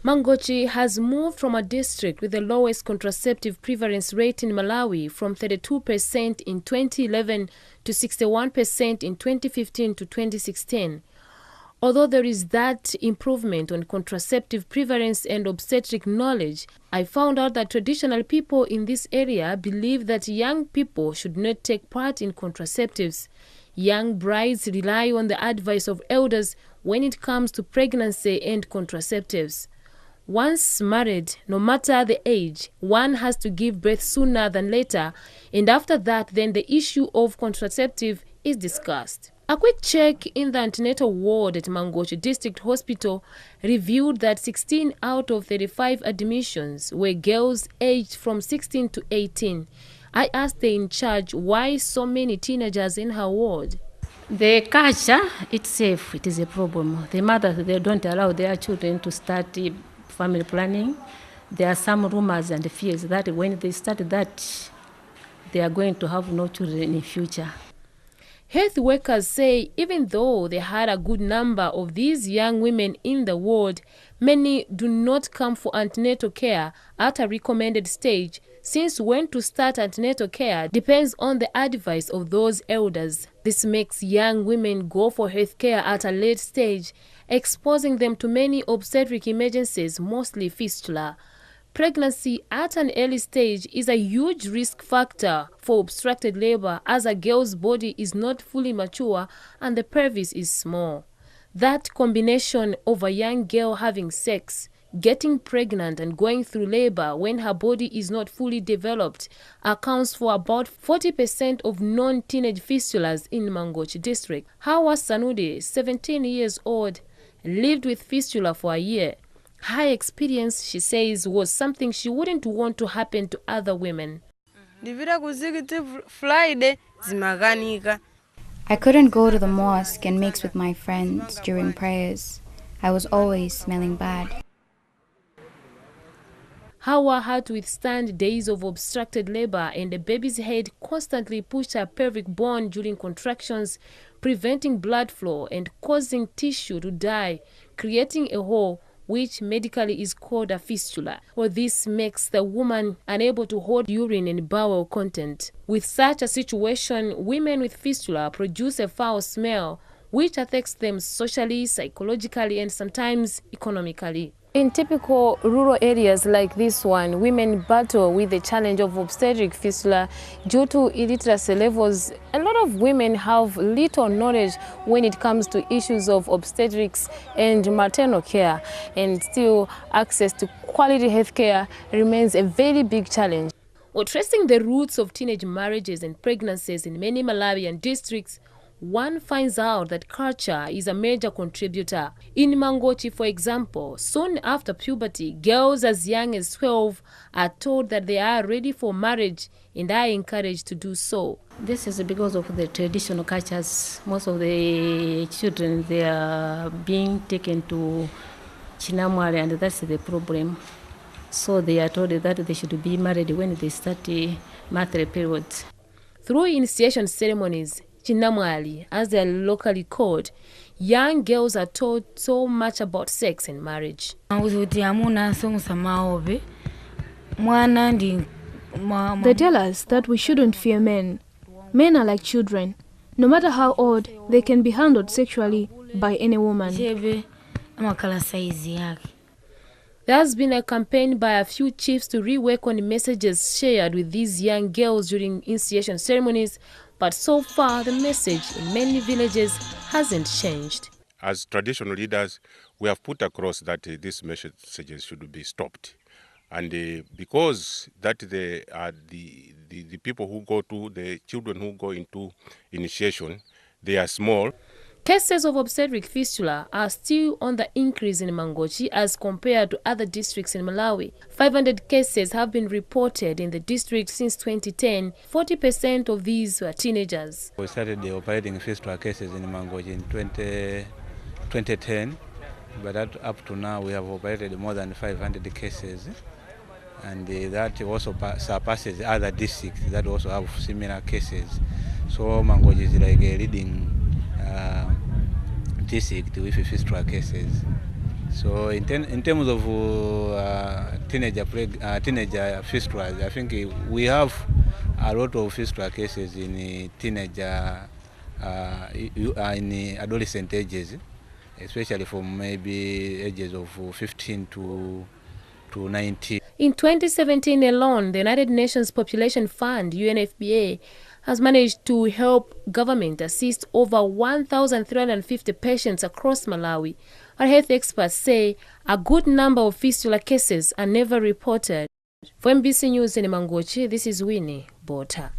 Mangochi has moved from a district with the lowest contraceptive prevalence rate in Malawi from 32% in 2011 to 61% in 2015 to 2016. Although there is that improvement on contraceptive prevalence and obstetric knowledge, I found out that traditional people in this area believe that young people should not take part in contraceptives. Young brides rely on the advice of elders when it comes to pregnancy and contraceptives. Once married, no matter the age, one has to give birth sooner than later, and after that, then the issue of contraceptive is discussed. A quick check in the antenatal ward at Mangochi District Hospital revealed that 16 out of 35 admissions were girls aged from 16 to 18. I asked the in charge why so many teenagers in her ward. The culture itself, it is a problem. The mothers, they don't allow their children to start family planning. There are some rumors and fears that when they start that, they are going to have no children in the future. Health workers say even though they had a good number of these young women in the ward, many do not come for antenatal care at a recommended stage, since when to start antenatal care depends on the advice of those elders. This makes young women go for health care at a late stage, exposing them to many obstetric emergencies, mostly fistula. Pregnancy at an early stage is a huge risk factor for obstructed labor, as a girl's body is not fully mature and the pelvis is small. That combination of a young girl having sex, getting pregnant and going through labor when her body is not fully developed accounts for about 40% of non-teenage fistulas in Mangochi district. Hawa Sanudi, 17 years old, lived with fistula for a year. Her experience, she says, was something she wouldn't want to happen to other women. I couldn't go to the mosque and mix with my friends during prayers. I was always smelling bad. Hawa had to withstand days of obstructed labor, and the baby's head constantly pushed her pelvic bone during contractions, preventing blood flow and causing tissue to die, creating a hole which medically is called a fistula. Well, this makes the woman unable to hold urine and bowel content. With such a situation, women with fistula produce a foul smell, which affects them socially, psychologically, and sometimes economically. In typical rural areas like this one, women battle with the challenge of obstetric fistula due to illiteracy levels. A lot of women have little knowledge when it comes to issues of obstetrics and maternal care, and still access to quality health care remains a very big challenge. Well, tracing the roots of teenage marriages and pregnancies in many Malawian districts, one finds out that culture is a major contributor. In Mangochi, for example, soon after puberty, girls as young as 12 are told that they are ready for marriage and are encouraged to do so. This is because of the traditional cultures. Most of the children, they are being taken to Chinamwale, and that's the problem. So they are told that they should be married when they start the monthly period. Through initiation ceremonies, Chinamwali, as they are locally called, young girls are taught so much about sex and marriage. They tell us that we shouldn't fear men. Men are like children. No matter how old, they can be handled sexually by any woman. There has been a campaign by a few chiefs to rework on the messages shared with these young girls during initiation ceremonies, but so far the message in many villages hasn't changed. As traditional leaders, we have put across that these messages should be stopped. And because that they are the people who go to, the children who go into initiation, they are small. Cases of obstetric fistula are still on the increase in Mangochi as compared to other districts in Malawi. 500 cases have been reported in the district since 2010. 40% of these were teenagers. We started operating fistula cases in Mangochi in 2010, but up to now we have operated more than 500 cases. And that also surpasses other districts that also have similar cases. So Mangochi is like a leading district with fistula cases. So in terms of teenager fistulas, I think we have a lot of fistula cases in teenager, in adolescent ages, especially from maybe ages of 15 to 19. In 2017 alone, the United Nations Population Fund, UNFPA, has managed to help government assist over 1,350 patients across Malawi. Our health experts say a good number of fistula cases are never reported. For MBC News in Mangochi, this is Winnie Botha.